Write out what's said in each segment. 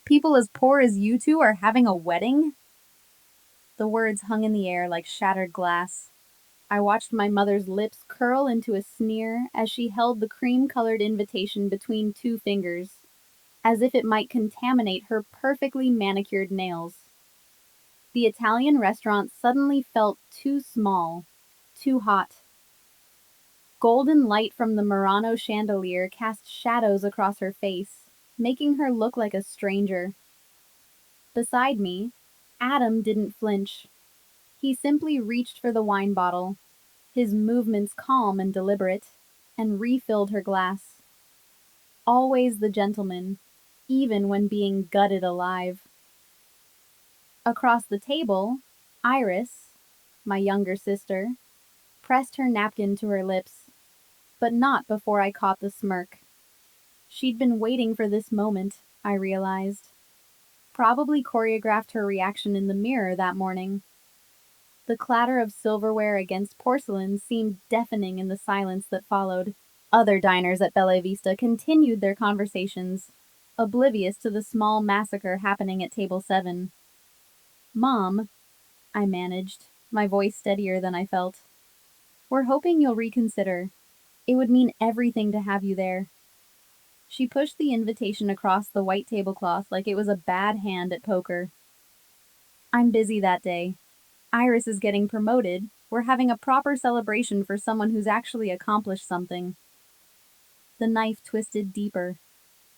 People as poor as you two are having a wedding? The words hung in the air like shattered glass. I watched my mother's lips curl into a sneer as she held the cream-colored invitation between two fingers, as if it might contaminate her perfectly manicured nails. The Italian restaurant suddenly felt too small, too hot. Golden light from the Murano chandelier cast shadows across her face, making her look like a stranger. Beside me, Adam didn't flinch. He simply reached for the wine bottle, his movements calm and deliberate, and refilled her glass. Always the gentleman, even when being gutted alive. Across the table, Iris, my younger sister, pressed her napkin to her lips, but not before I caught the smirk. She'd been waiting for this moment, I realized. Probably choreographed her reaction in the mirror that morning. The clatter of silverware against porcelain seemed deafening in the silence that followed. Other diners at Bella Vista continued their conversations, oblivious to the small massacre happening at table 7. Mom, I managed, my voice steadier than I felt. We're hoping you'll reconsider. It would mean everything to have you there. She pushed the invitation across the white tablecloth like it was a bad hand at poker. I'm busy that day. Iris is getting promoted. We're having a proper celebration for someone who's actually accomplished something. The knife twisted deeper.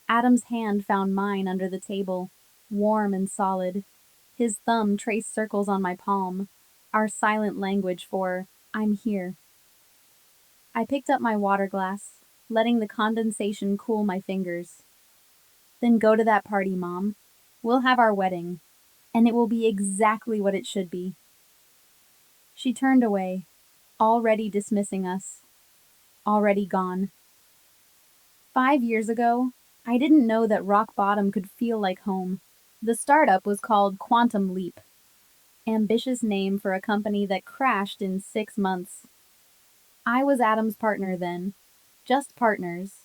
Adam's hand found mine under the table, warm and solid. His thumb traced circles on my palm, our silent language for, I'm here. I picked up my water glass, letting the condensation cool my fingers. Then go to that party, Mom. We'll have our wedding, and it will be exactly what it should be. She turned away, already dismissing us, already gone. 5 years ago, I didn't know that rock bottom could feel like home. The startup was called Quantum Leap, ambitious name for a company that crashed in 6 months. I was Adam's partner then, just partners,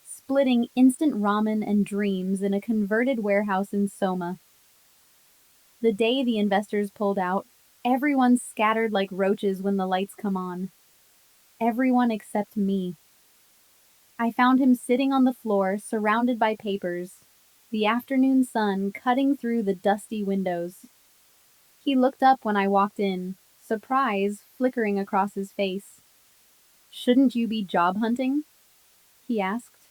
splitting instant ramen and dreams in a converted warehouse in Soma. The day the investors pulled out, everyone scattered like roaches when the lights come on. Everyone except me. I found him sitting on the floor, surrounded by papers, the afternoon sun cutting through the dusty windows. He looked up when I walked in, surprise flickering across his face. Shouldn't you be job hunting? He asked.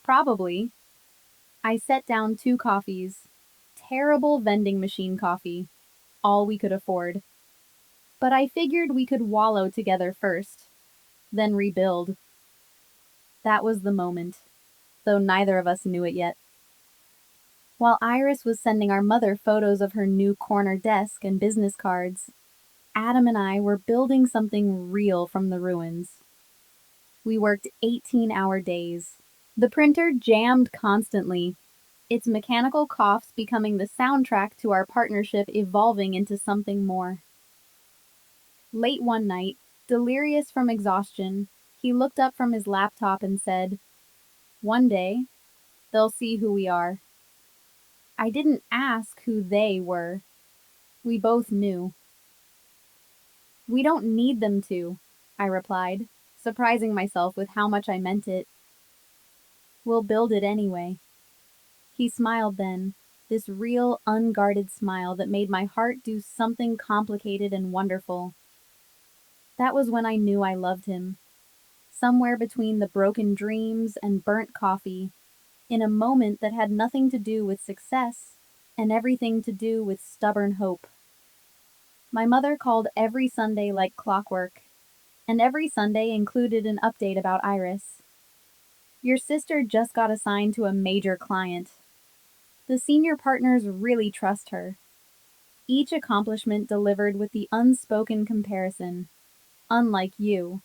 Probably. I set down 2 coffees. Terrible vending machine coffee. All we could afford. But I figured we could wallow together first, then rebuild. That was the moment, though neither of us knew it yet. While Iris was sending our mother photos of her new corner desk and business cards, Adam and I were building something real from the ruins. We worked 18-hour days. The printer jammed constantly, its mechanical coughs becoming the soundtrack to our partnership evolving into something more. Late one night, delirious from exhaustion, he looked up from his laptop and said, "One day, they'll see who we are." I didn't ask who they were. We both knew. "We don't need them to," I replied, surprising myself with how much I meant it. "We'll build it anyway." He smiled then, this real, unguarded smile that made my heart do something complicated and wonderful. That was when I knew I loved him. Somewhere between the broken dreams and burnt coffee, in a moment that had nothing to do with success and everything to do with stubborn hope. My mother called every Sunday like clockwork, and every Sunday included an update about Iris. "Your sister just got assigned to a major client. The senior partners really trust her." Each accomplishment delivered with the unspoken comparison. "Unlike you."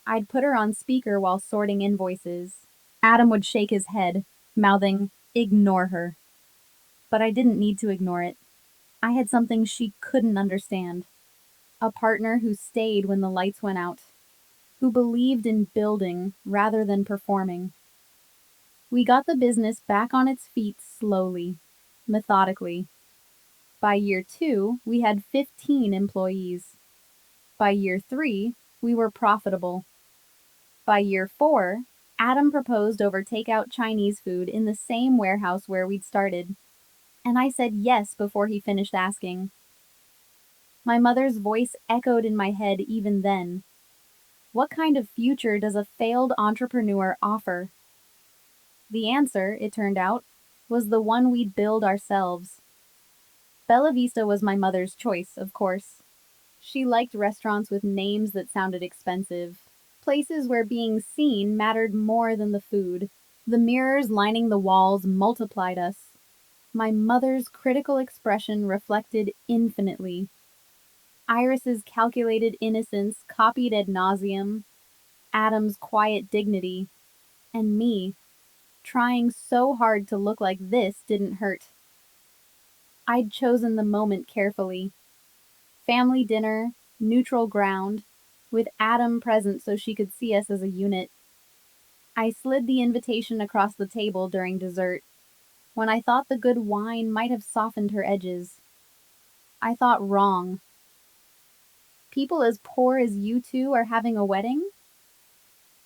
I'd put her on speaker while sorting invoices. Adam would shake his head, mouthing, "Ignore her." But I didn't need to ignore it. I had something she couldn't understand. A partner who stayed when the lights went out, who believed in building rather than performing. We got the business back on its feet slowly, methodically. By year 2, we had 15 employees. By year 3, we were profitable. By year 4, Adam proposed over takeout Chinese food in the same warehouse where we'd started, and I said yes before he finished asking. My mother's voice echoed in my head even then. What kind of future does a failed entrepreneur offer? The answer, it turned out, was the one we'd build ourselves. Bella Vista was my mother's choice, of course. She liked restaurants with names that sounded expensive, places where being seen mattered more than the food. The mirrors lining the walls multiplied us. My mother's critical expression reflected infinitely. Iris's calculated innocence copied ad nauseum, Adam's quiet dignity, and me, trying so hard to look like this didn't hurt. I'd chosen the moment carefully. Family dinner, neutral ground, with Adam present so she could see us as a unit. I slid the invitation across the table during dessert, when I thought the good wine might have softened her edges. I thought wrong. People as poor as you two are having a wedding?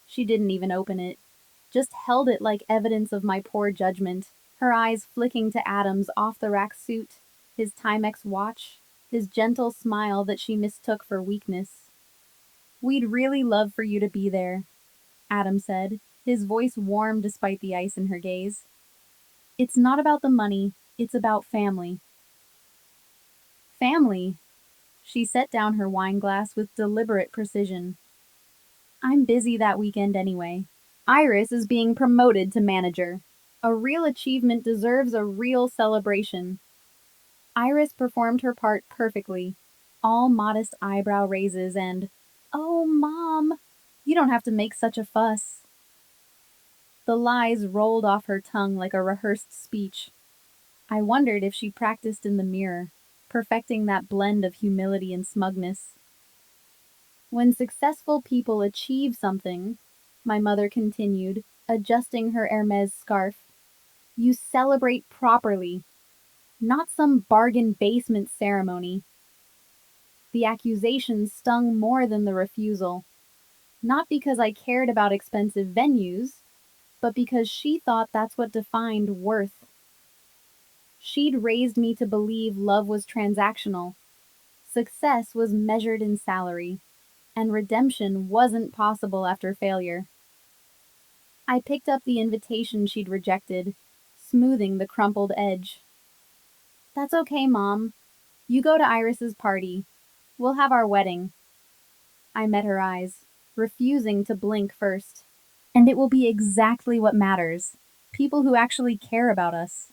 She didn't even open it, just held it like evidence of my poor judgment, her eyes flicking to Adam's off-the-rack suit, his Timex watch, his gentle smile that she mistook for weakness. "We'd really love for you to be there," Adam said, his voice warm despite the ice in her gaze. "It's not about the money, it's about family." Family? She set down her wine glass with deliberate precision. "I'm busy that weekend anyway. Iris is being promoted to manager. A real achievement deserves a real celebration." Iris performed her part perfectly, all modest eyebrow raises and, "Oh, Mom, you don't have to make such a fuss." The lies rolled off her tongue like a rehearsed speech. I wondered if she practiced in the mirror, perfecting that blend of humility and smugness. "When successful people achieve something," my mother continued, adjusting her Hermes scarf, "you celebrate properly, not some bargain basement ceremony." The accusation stung more than the refusal, not because I cared about expensive venues, but because she thought that's what defined worth. She'd raised me to believe love was transactional, success was measured in salary, and redemption wasn't possible after failure. I picked up the invitation she'd rejected, smoothing the crumpled edge. "That's okay, Mom. You go to Iris's party. We'll have our wedding." I met her eyes, refusing to blink first. "And it will be exactly what matters. People who actually care about us."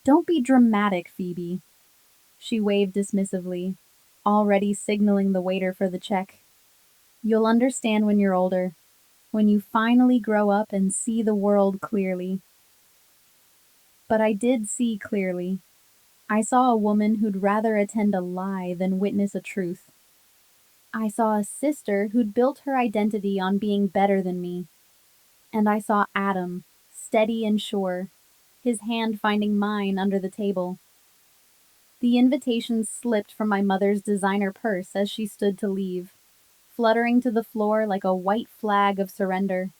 "Don't be dramatic, Phoebe." She waved dismissively, already signaling the waiter for the check. "You'll understand when you're older, when you finally grow up and see the world clearly." But I did see clearly. I saw a woman who'd rather attend a lie than witness a truth. I saw a sister who'd built her identity on being better than me. And I saw Adam, steady and sure, his hand finding mine under the table. The invitation slipped from my mother's designer purse as she stood to leave, fluttering to the floor like a white flag of surrender.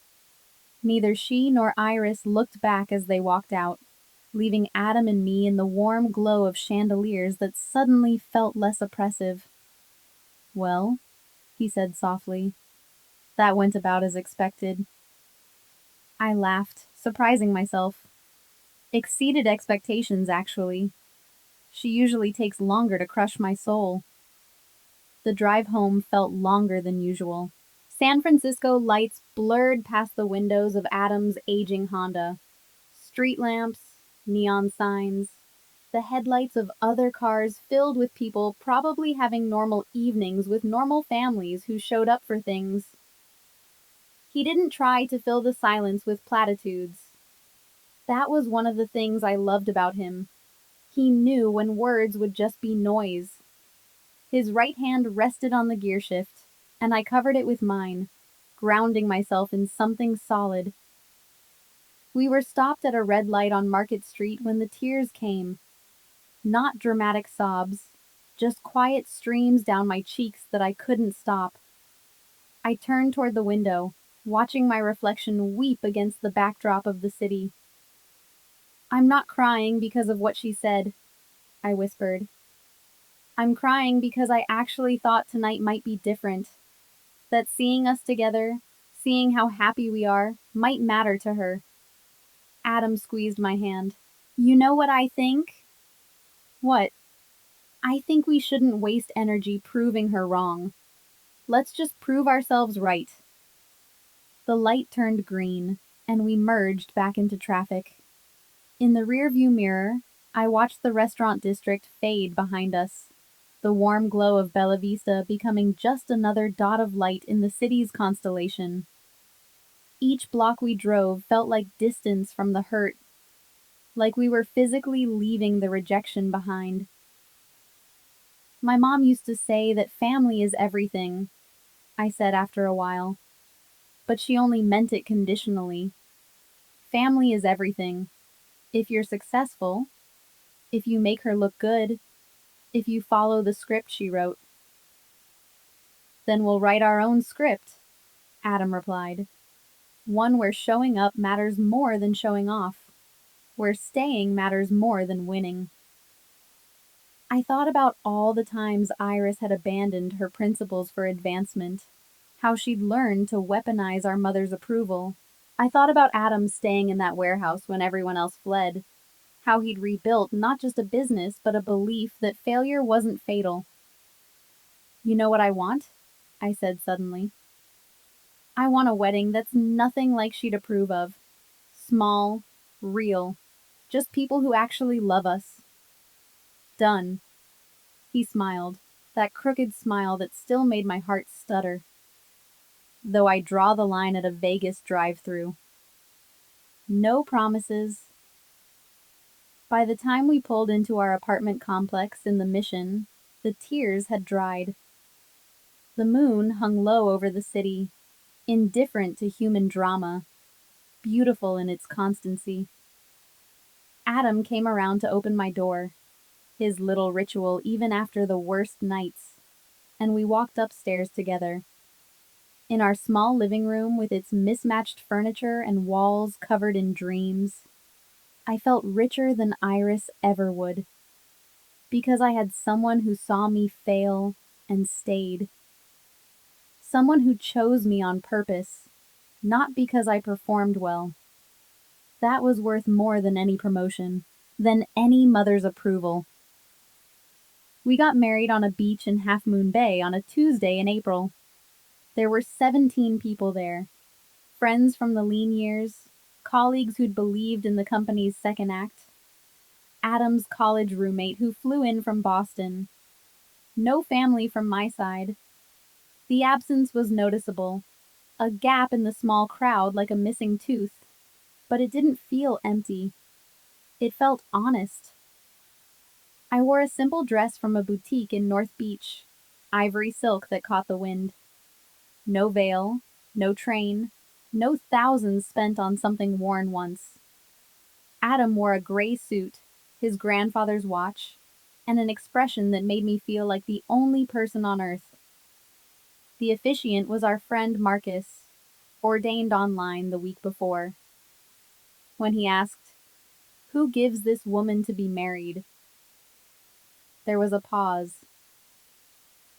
Neither she nor Iris looked back as they walked out, leaving Adam and me in the warm glow of chandeliers that suddenly felt less oppressive. "Well," he said softly, "that went about as expected." I laughed, surprising myself. Exceeded expectations, actually. She usually takes longer to crush my soul. The drive home felt longer than usual. San Francisco lights blurred past the windows of Adam's aging Honda. Street lamps, neon signs, the headlights of other cars filled with people probably having normal evenings with normal families who showed up for things. He didn't try to fill the silence with platitudes. That was one of the things I loved about him. He knew when words would just be noise. His right hand rested on the gear shift, and I covered it with mine, grounding myself in something solid. We were stopped at a red light on Market Street when the tears came. Not dramatic sobs, just quiet streams down my cheeks that I couldn't stop. I turned toward the window, watching my reflection weep against the backdrop of the city. "I'm not crying because of what she said," I whispered. "I'm crying because I actually thought tonight might be different. That seeing us together, seeing how happy we are, might matter to her." Adam squeezed my hand. "You know what I think?" "What?" "I think we shouldn't waste energy proving her wrong. Let's just prove ourselves right." The light turned green, and we merged back into traffic. In the rearview mirror, I watched the restaurant district fade behind us, the warm glow of Bella Vista becoming just another dot of light in the city's constellation. Each block we drove felt like distance from the hurt, like we were physically leaving the rejection behind. "My mom used to say that family is everything," I said after a while, but she only meant it conditionally. Family is everything. If you're successful, if you make her look good, if you follow the script she wrote. "Then we'll write our own script," Adam replied. "One where showing up matters more than showing off, where staying matters more than winning." I thought about all the times Iris had abandoned her principles for advancement, how she'd learned to weaponize our mother's approval. I thought about Adam staying in that warehouse when everyone else fled, how he'd rebuilt not just a business, but a belief that failure wasn't fatal. "You know what I want?" I said suddenly. "I want a wedding that's nothing like she'd approve of. Small, real, just people who actually love us." "Done." He smiled, that crooked smile that still made my heart stutter. "Though I draw the line at a Vegas drive-through. No promises." By the time we pulled into our apartment complex in the Mission, the tears had dried. The moon hung low over the city, indifferent to human drama, beautiful in its constancy. Adam came around to open my door, his little ritual even after the worst nights, and we walked upstairs together. In our small living room with its mismatched furniture and walls covered in dreams, I felt richer than Iris ever would, because I had someone who saw me fail and stayed. Someone who chose me on purpose, not because I performed well. That was worth more than any promotion, than any mother's approval. We got married on a beach in Half Moon Bay on a Tuesday in April. There were 17 people there. Friends from the lean years, colleagues who'd believed in the company's second act, Adam's college roommate who flew in from Boston. No family from my side. The absence was noticeable, a gap in the small crowd like a missing tooth, but it didn't feel empty. It felt honest. I wore a simple dress from a boutique in North Beach, ivory silk that caught the wind. No veil, no train, no thousands spent on something worn once. Adam wore a gray suit, his grandfather's watch, and an expression that made me feel like the only person on earth. The officiant was our friend Marcus, ordained online the week before. When he asked, "Who gives this woman to be married?" There was a pause.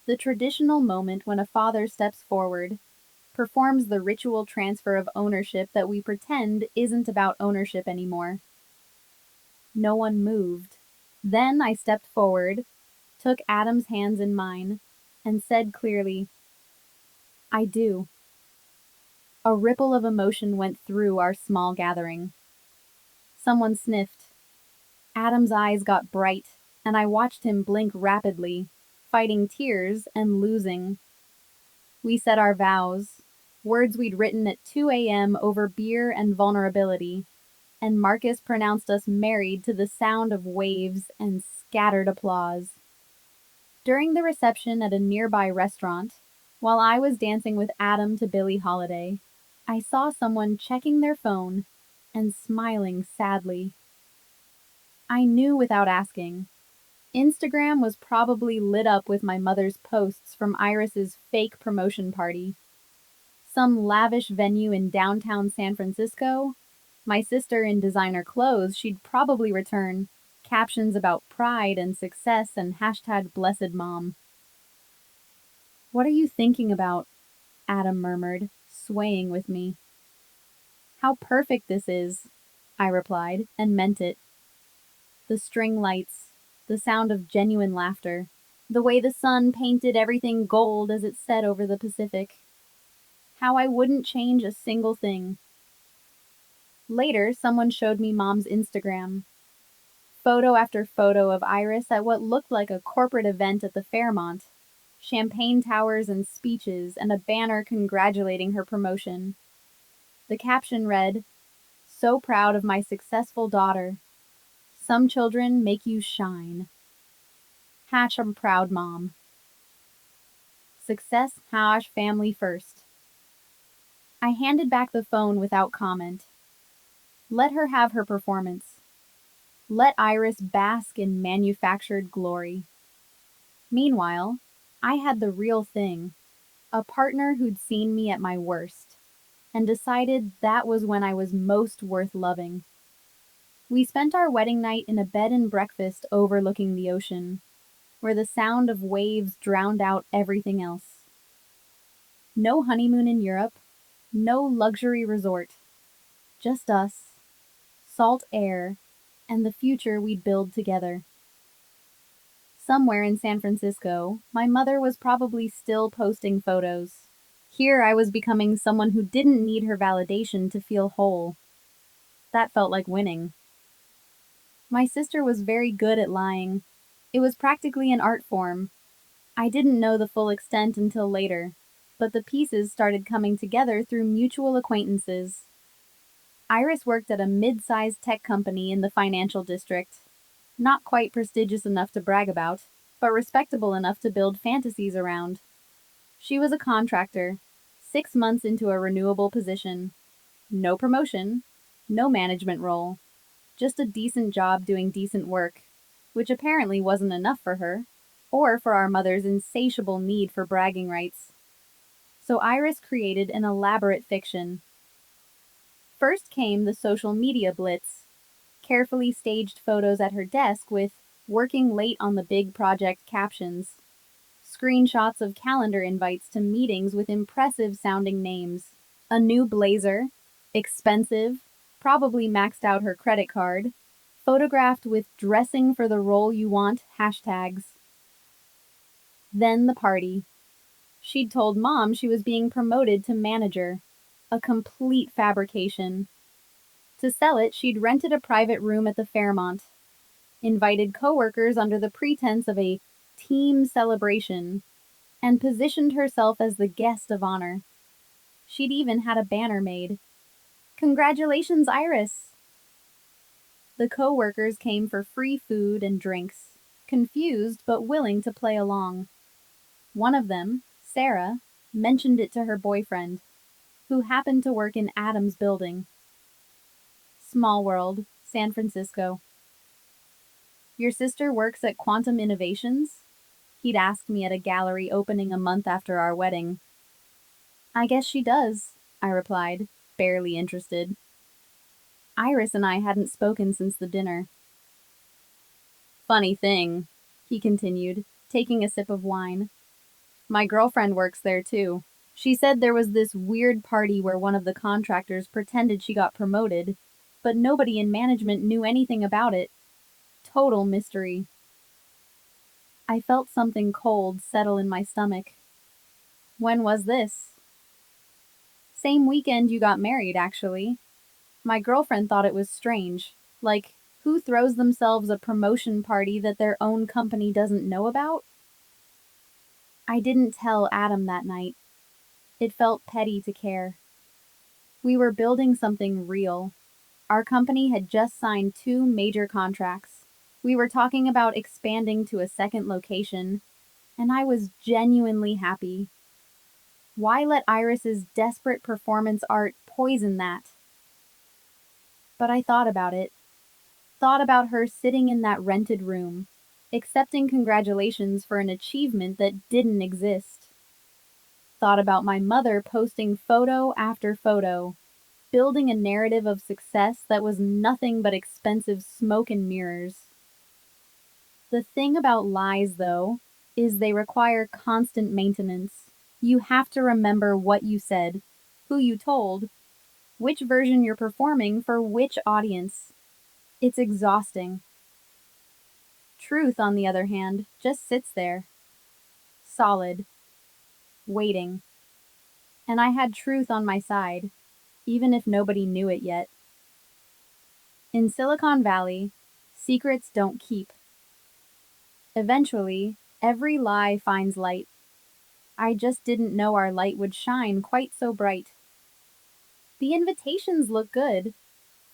The traditional moment when a father steps forward, performs the ritual transfer of ownership that we pretend isn't about ownership anymore. No one moved. Then I stepped forward, took Adam's hands in mine, and said clearly, "I do." A ripple of emotion went through our small gathering. Someone sniffed. Adam's eyes got bright, and I watched him blink rapidly, fighting tears and losing. We said our vows, words we'd written at 2 a.m. over beer and vulnerability, and Marcus pronounced us married to the sound of waves and scattered applause. During the reception at a nearby restaurant, while I was dancing with Adam to Billie Holiday, I saw someone checking their phone, and smiling sadly. I knew without asking. Instagram was probably lit up with my mother's posts from Iris's fake promotion party. Some lavish venue in downtown San Francisco. My sister in designer clothes, she'd probably return captions about pride and success and hashtag blessed mom. What are you thinking about? Adam murmured, swaying with me. How perfect this is, I replied, and meant it. The string lights, the sound of genuine laughter, the way the sun painted everything gold as it set over the Pacific. How I wouldn't change a single thing. Later, someone showed me Mom's Instagram. Photo after photo of Iris at what looked like a corporate event at the Fairmont. Champagne towers and speeches, and a banner congratulating her promotion. The caption read, "So proud of my successful daughter. Some children make you shine. Hatch, I'm proud mom. Success, hash, family first." I handed back the phone without comment. Let her have her performance. Let Iris bask in manufactured glory. Meanwhile, I had the real thing, a partner who'd seen me at my worst, and decided that was when I was most worth loving. We spent our wedding night in a bed and breakfast overlooking the ocean, where the sound of waves drowned out everything else. No honeymoon in Europe, no luxury resort, just us, salt air, and the future we'd build together. Somewhere in San Francisco, my mother was probably still posting photos. Here I was becoming someone who didn't need her validation to feel whole. That felt like winning. My sister was very good at lying. It was practically an art form. I didn't know the full extent until later, but the pieces started coming together through mutual acquaintances. Iris worked at a mid-sized tech company in the financial district. Not quite prestigious enough to brag about, but respectable enough to build fantasies around. She was a contractor, 6 months into a renewable position. No promotion, no management role, just a decent job doing decent work, which apparently wasn't enough for her, or for our mother's insatiable need for bragging rights. So Iris created an elaborate fiction. First came the social media blitz, carefully staged photos at her desk with "working late on the big project" captions, screenshots of calendar invites to meetings with impressive sounding names, a new blazer, expensive, probably maxed out her credit card, photographed with "dressing for the role you want" hashtags. Then the party. She'd told Mom she was being promoted to manager, a complete fabrication. To sell it, she'd rented a private room at the Fairmont, invited coworkers under the pretense of a team celebration, and positioned herself as the guest of honor. She'd even had a banner made. "Congratulations, Iris!" The coworkers came for free food and drinks, confused but willing to play along. One of them, Sarah, mentioned it to her boyfriend, who happened to work in Adam's building. Small world, San Francisco. "Your sister works at Quantum Innovations?" He'd asked me at a gallery opening a month after our wedding. "I guess she does," I replied, barely interested. Iris and I hadn't spoken since the dinner. "Funny thing," he continued, taking a sip of wine. "My girlfriend works there too. She said there was this weird party where one of the contractors pretended she got promoted, but nobody in management knew anything about it. Total mystery." I felt something cold settle in my stomach. "When was this?" "Same weekend you got married, actually. My girlfriend thought it was strange. Like, who throws themselves a promotion party that their own company doesn't know about?" I didn't tell Adam that night. It felt petty to care. We were building something real. Our company had just signed 2 major contracts. We were talking about expanding to a second location, and I was genuinely happy. Why let Iris's desperate performance art poison that? But I thought about it. Thought about her sitting in that rented room, accepting congratulations for an achievement that didn't exist. Thought about my mother posting photo after photo, building a narrative of success that was nothing but expensive smoke and mirrors. The thing about lies, though, is they require constant maintenance. You have to remember what you said, who you told, which version you're performing for which audience. It's exhausting. Truth, on the other hand, just sits there, solid, waiting. And I had truth on my side, even if nobody knew it yet. In Silicon Valley, secrets don't keep. Eventually, every lie finds light. I just didn't know our light would shine quite so bright. The invitations look good,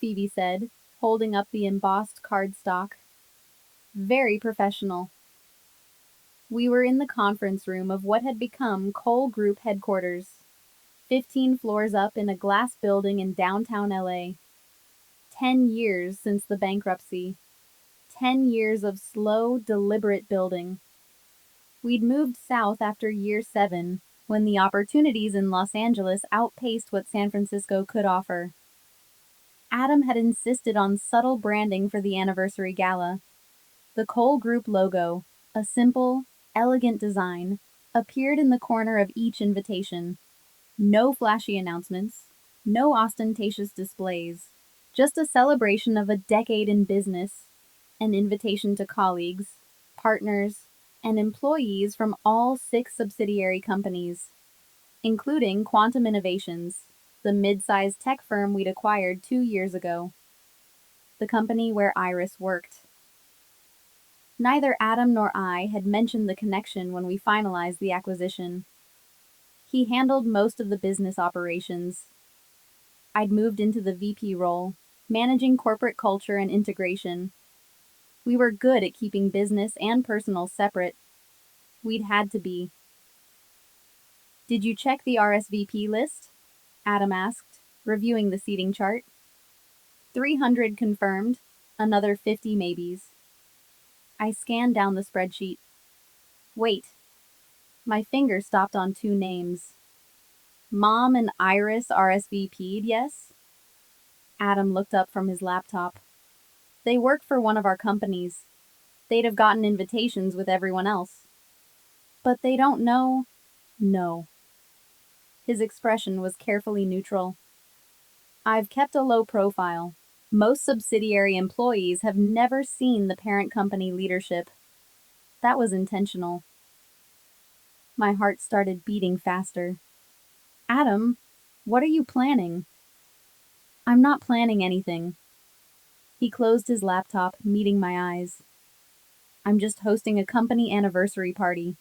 Phoebe said, holding up the embossed cardstock. Very professional. We were in the conference room of what had become Cole Group headquarters, 15 floors up in a glass building in downtown LA. 10 years since the bankruptcy. 10 years of slow, deliberate building. We'd moved south after year 7, when the opportunities in Los Angeles outpaced what San Francisco could offer. Adam had insisted on subtle branding for the anniversary gala. The Cole Group logo, a simple, elegant design, appeared in the corner of each invitation. No flashy announcements, no ostentatious displays, just a celebration of a decade in business, an invitation to colleagues, partners, and employees from all 6 subsidiary companies, including Quantum Innovations, the mid-sized tech firm we'd acquired 2 years ago, the company where Iris worked. Neither Adam nor I had mentioned the connection when we finalized the acquisition. He handled most of the business operations. I'd moved into the VP role, managing corporate culture and integration. We were good at keeping business and personal separate. We'd had to be. Did you check the RSVP list? Adam asked, reviewing the seating chart. 300 confirmed, another 50 maybes. I scanned down the spreadsheet. Wait. My finger stopped on 2 names. Mom and Iris RSVP'd, yes? Adam looked up from his laptop. They work for one of our companies. They'd have gotten invitations with everyone else. But they don't know. No. His expression was carefully neutral. I've kept a low profile. Most subsidiary employees have never seen the parent company leadership. That was intentional. My heart started beating faster. Adam, what are you planning? I'm not planning anything. He closed his laptop, meeting my eyes. I'm just hosting a company anniversary party.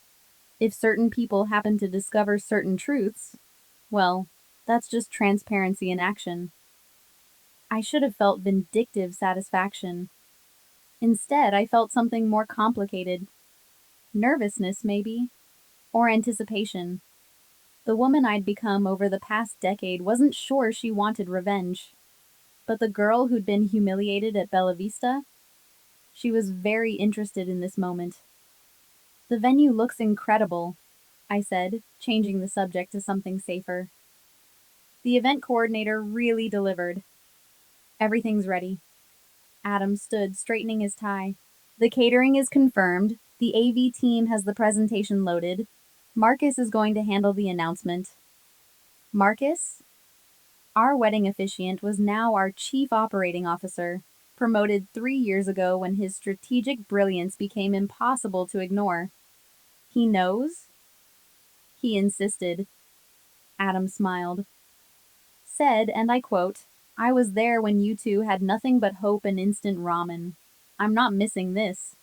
If certain people happen to discover certain truths, well, that's just transparency in action. I should have felt vindictive satisfaction. Instead, I felt something more complicated. Nervousness, maybe, or anticipation. The woman I'd become over the past decade wasn't sure she wanted revenge. But the girl who'd been humiliated at Bella Vista? She was very interested in this moment. The venue looks incredible, I said, changing the subject to something safer. The event coordinator really delivered. Everything's ready. Adam stood, straightening his tie. The catering is confirmed. The AV team has the presentation loaded. Marcus is going to handle the announcement. Marcus? Our wedding officiant was now our chief operating officer, promoted 3 years ago when his strategic brilliance became impossible to ignore. He knows? He insisted. Adam smiled. Said, and I quote, I was there when you two had nothing but hope and instant ramen. I'm not missing this.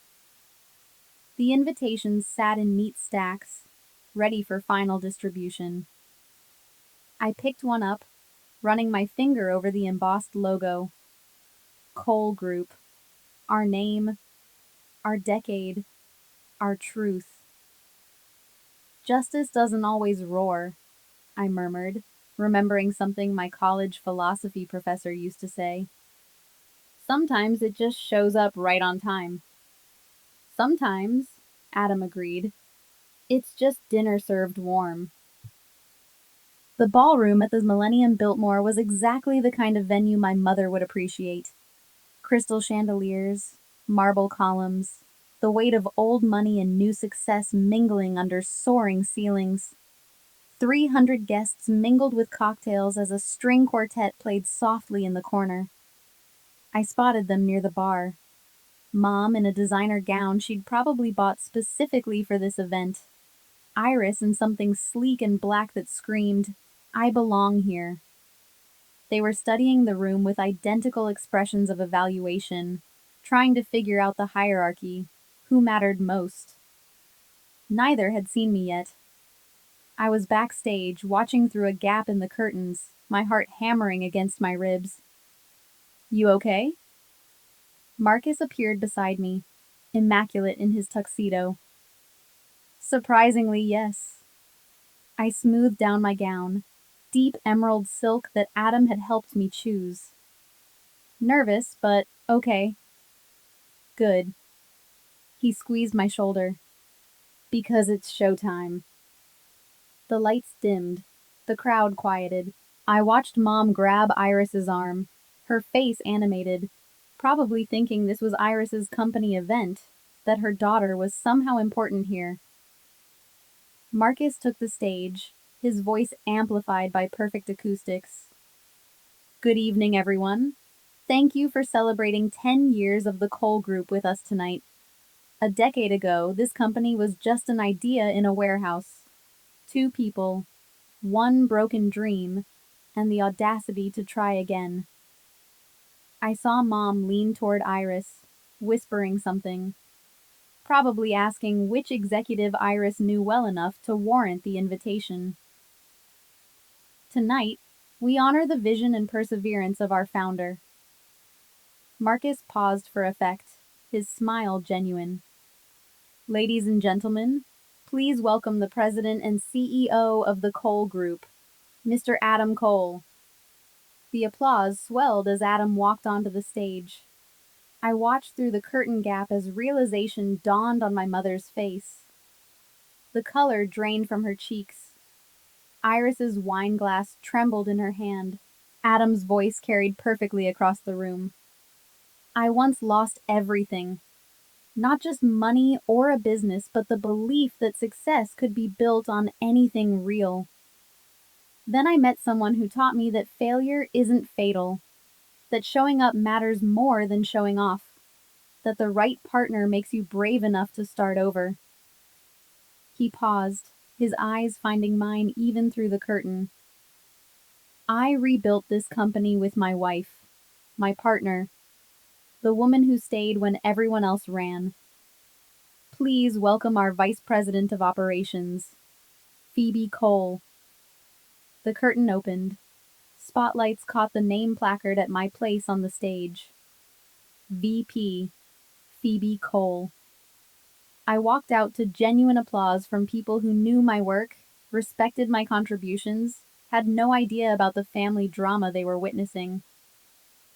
The invitations sat in neat stacks, ready for final distribution. I picked one up, running my finger over the embossed logo. Cole Group. Our name, our decade, our truth. Justice doesn't always roar, I murmured, remembering something my college philosophy professor used to say. Sometimes it just shows up right on time. Sometimes, Adam agreed, it's just dinner served warm. The ballroom at the Millennium Biltmore was exactly the kind of venue my mother would appreciate. Crystal chandeliers, marble columns, the weight of old money and new success mingling under soaring ceilings. 300 guests mingled with cocktails as a string quartet played softly in the corner. I spotted them near the bar. Mom in a designer gown she'd probably bought specifically for this event. Iris in something sleek and black that screamed, "I belong here." They were studying the room with identical expressions of evaluation, trying to figure out the hierarchy, who mattered most. Neither had seen me yet. I was backstage, watching through a gap in the curtains, my heart hammering against my ribs. "You okay?" Marcus appeared beside me, immaculate in his tuxedo. "Surprisingly, yes." I smoothed down my gown, deep emerald silk that Adam had helped me choose. "Nervous, but okay." "Good." He squeezed my shoulder. "Because it's showtime." The lights dimmed. The crowd quieted. I watched Mom grab Iris's arm, her face animated, probably thinking this was Iris's company event, that her daughter was somehow important here. Marcus took the stage, his voice amplified by perfect acoustics. "Good evening, everyone. Thank you for celebrating 10 years of the Cole Group with us tonight. A decade ago, this company was just an idea in a warehouse. 2 people, 1 broken dream, and the audacity to try again." I saw Mom lean toward Iris, whispering something, probably asking which executive Iris knew well enough to warrant the invitation. "Tonight, we honor the vision and perseverance of our founder." Marcus paused for effect, his smile genuine. "Ladies and gentlemen, please welcome the president and CEO of the Cole Group, Mr. Adam Cole." The applause swelled as Adam walked onto the stage. I watched through the curtain gap as realization dawned on my mother's face. The color drained from her cheeks. Iris's wine glass trembled in her hand. Adam's voice carried perfectly across the room. "I once lost everything. Not just money or a business, but the belief that success could be built on anything real. Then I met someone who taught me that failure isn't fatal, that showing up matters more than showing off, that the right partner makes you brave enough to start over." He paused, his eyes finding mine even through the curtain. "I rebuilt this company with my wife, my partner, the woman who stayed when everyone else ran. Please welcome our Vice President of Operations, Phoebe Cole." The curtain opened. Spotlights caught the name placard at my place on the stage. VP, Phoebe Cole. I walked out to genuine applause from people who knew my work, respected my contributions, had no idea about the family drama they were witnessing.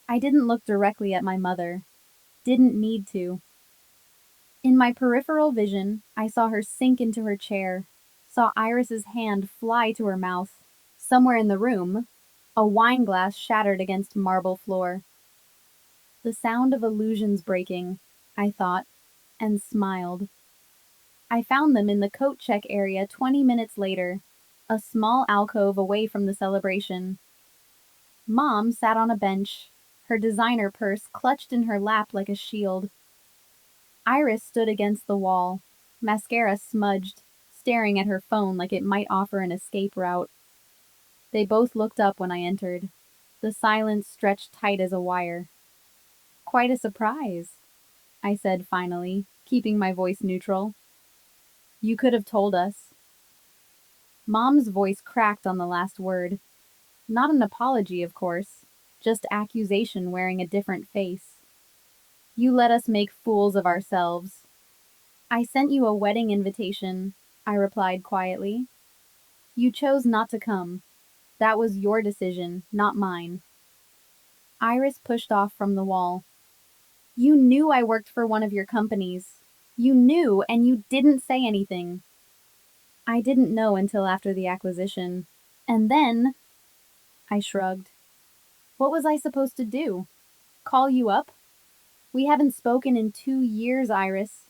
I didn't look directly at my mother. Didn't need to. In my peripheral vision, I saw her sink into her chair, saw Iris's hand fly to her mouth. Somewhere in the room, a wine glass shattered against marble floor. The sound of illusions breaking, I thought, and smiled. I found them in the coat check area 20 minutes later, a small alcove away from the celebration. Mom sat on a bench, her designer purse clutched in her lap like a shield. Iris stood against the wall, mascara smudged, staring at her phone like it might offer an escape route. They both looked up when I entered. The silence stretched tight as a wire. "Quite a surprise," I said finally, keeping my voice neutral. "You could have told us." Mom's voice cracked on the last word. Not an apology, of course, just accusation wearing a different face. "You let us make fools of ourselves." "I sent you a wedding invitation," I replied quietly. "You chose not to come. That was your decision, not mine." Iris pushed off from the wall. You knew I worked for one of your companies. You knew, and you didn't say anything. I didn't know until after the acquisition. And then, I shrugged. What was I supposed to do? Call you up? We haven't spoken in 2 years, Iris.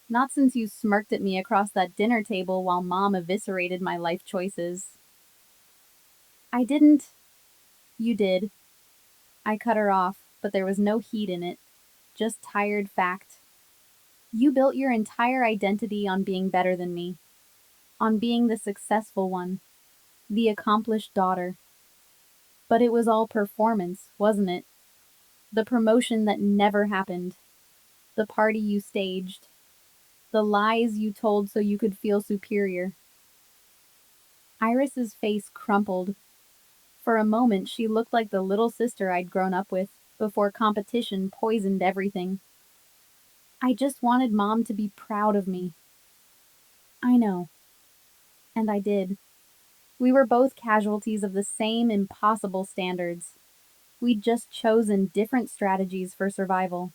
Not since you smirked at me across that dinner table while Mom eviscerated my life choices. I didn't. You did. I cut her off, but there was no heat in it, just tired fact. You built your entire identity on being better than me, on being the successful one, the accomplished daughter. But it was all performance, wasn't it? The promotion that never happened, the party you staged, the lies you told so you could feel superior. Iris's face crumpled. For a moment, she looked like the little sister I'd grown up with before competition poisoned everything. I just wanted Mom to be proud of me. I know. And I did. We were both casualties of the same impossible standards. We'd just chosen different strategies for survival.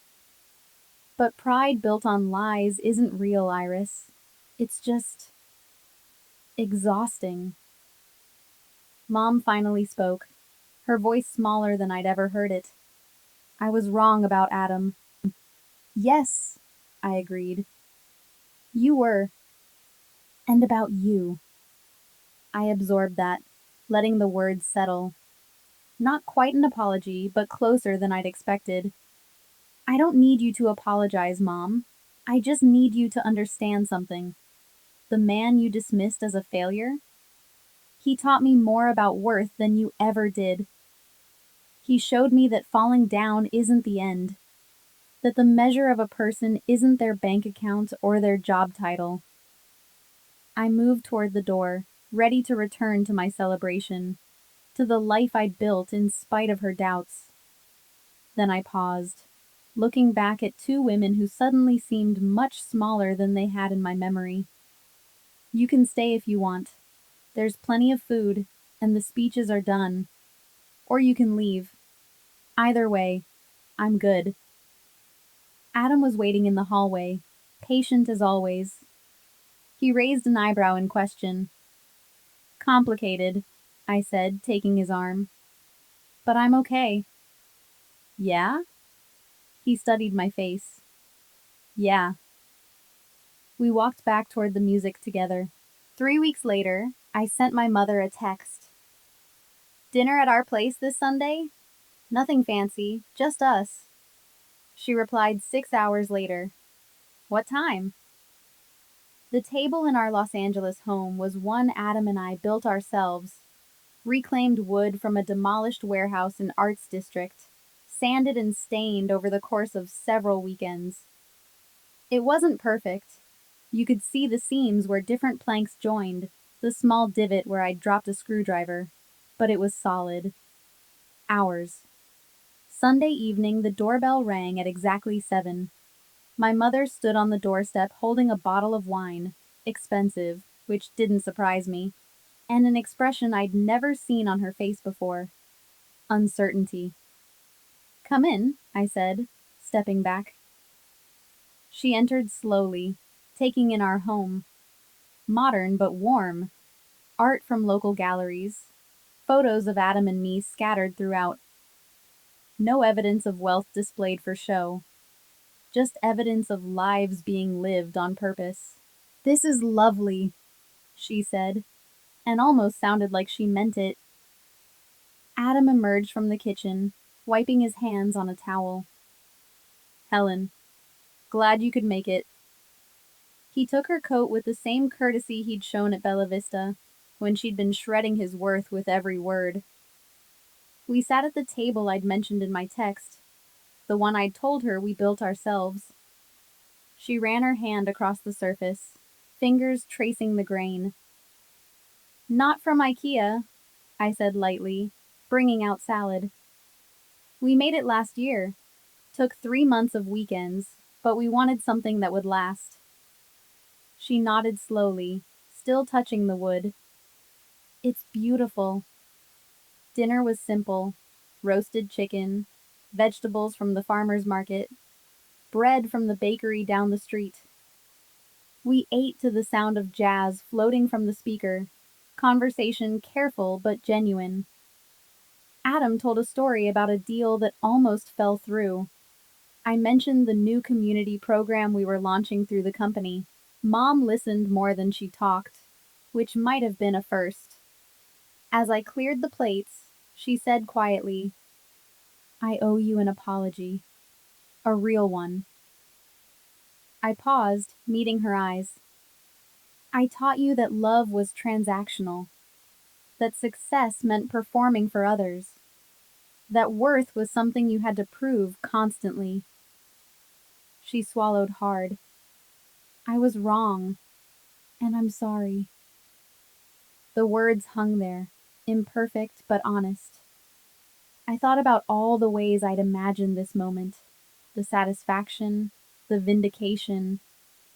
But pride built on lies isn't real, Iris. It's just exhausting. Mom finally spoke, her voice smaller than I'd ever heard it. I was wrong about Adam. Yes, I agreed. You were. And about you. I absorbed that, letting the words settle. Not quite an apology, but closer than I'd expected. I don't need you to apologize, Mom. I just need you to understand something. The man you dismissed as a failure? He taught me more about worth than you ever did. He showed me that falling down isn't the end, that the measure of a person isn't their bank account or their job title. I moved toward the door, ready to return to my celebration, to the life I'd built in spite of her doubts. Then I paused, looking back at two women who suddenly seemed much smaller than they had in my memory. You can stay if you want. There's plenty of food, and the speeches are done. Or you can leave. Either way, I'm good. Adam was waiting in the hallway, patient as always. He raised an eyebrow in question. Complicated, I said, taking his arm. But I'm okay. Yeah? He studied my face. Yeah. We walked back toward the music together. 3 weeks later, I sent my mother a text. Dinner at our place this Sunday? Nothing fancy, just us. She replied 6 hours later. What time? The table in our Los Angeles home was one Adam and I built ourselves. Reclaimed wood from a demolished warehouse in Arts District, sanded and stained over the course of several weekends. It wasn't perfect. You could see the seams where different planks joined, the small divot where I'd dropped a screwdriver. But it was solid. Ours. Sunday evening, the doorbell rang at exactly 7. My mother stood on the doorstep holding a bottle of wine, expensive, which didn't surprise me, and an expression I'd never seen on her face before. Uncertainty. Come in, I said, stepping back. She entered slowly, taking in our home. Modern but warm. Art from local galleries. Photos of Adam and me scattered throughout. No evidence of wealth displayed for show. Just evidence of lives being lived on purpose. This is lovely, she said, and almost sounded like she meant it. Adam emerged from the kitchen, wiping his hands on a towel. Helen, glad you could make it. He took her coat with the same courtesy he'd shown at Bella Vista, when she'd been shredding his worth with every word. We sat at the table I'd mentioned in my text, the one I'd told her we built ourselves. She ran her hand across the surface, fingers tracing the grain. Not from IKEA, I said lightly, bringing out salad. We made it last year. Took 3 months of weekends, but we wanted something that would last. She nodded slowly, still touching the wood. It's beautiful. Dinner was simple. Roasted chicken, vegetables from the farmer's market, bread from the bakery down the street. We ate to the sound of jazz floating from the speaker, conversation careful but genuine. Adam told a story about a deal that almost fell through. I mentioned the new community program we were launching through the company. Mom listened more than she talked, which might have been a first. As I cleared the plates, she said quietly, "I owe you an apology. A real one." I paused, meeting her eyes. "I taught you that love was transactional, that success meant performing for others, that worth was something you had to prove constantly." She swallowed hard. "I was wrong, and I'm sorry." The words hung there, imperfect but honest. I thought about all the ways I'd imagined this moment, the satisfaction, the vindication,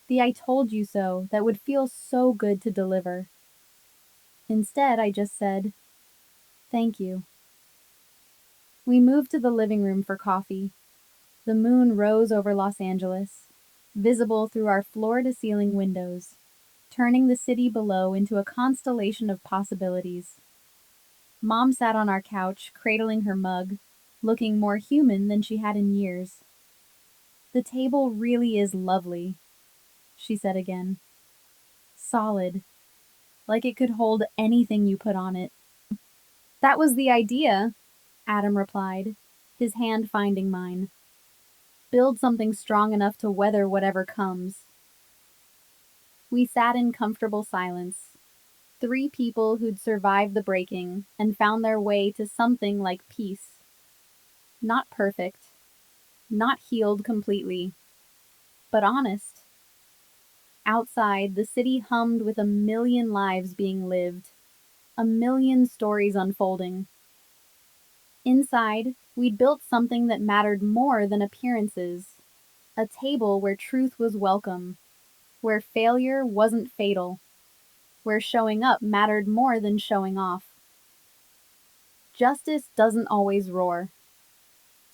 the "I told you so" that would feel so good to deliver. Instead, I just said, "Thank you." We moved to the living room for coffee. The moon rose over Los Angeles, visible through our floor-to-ceiling windows, turning the city below into a constellation of possibilities. Mom sat on our couch, cradling her mug, looking more human than she had in years. "The table really is lovely," she said again. "Solid, like it could hold anything you put on it." "That was the idea," Adam replied, his hand finding mine. "Build something strong enough to weather whatever comes." We sat in comfortable silence, three people who'd survived the breaking and found their way to something like peace. Not perfect, not healed completely, but honest. Outside, the city hummed with a million lives being lived, a million stories unfolding. Inside, we'd built something that mattered more than appearances, a table where truth was welcome, where failure wasn't fatal, where showing up mattered more than showing off. Justice doesn't always roar.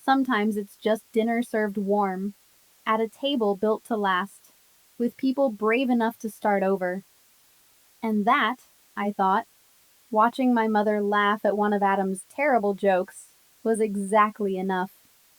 Sometimes it's just dinner served warm, at a table built to last, with people brave enough to start over. And that, I thought, watching my mother laugh at one of Adam's terrible jokes, was exactly enough.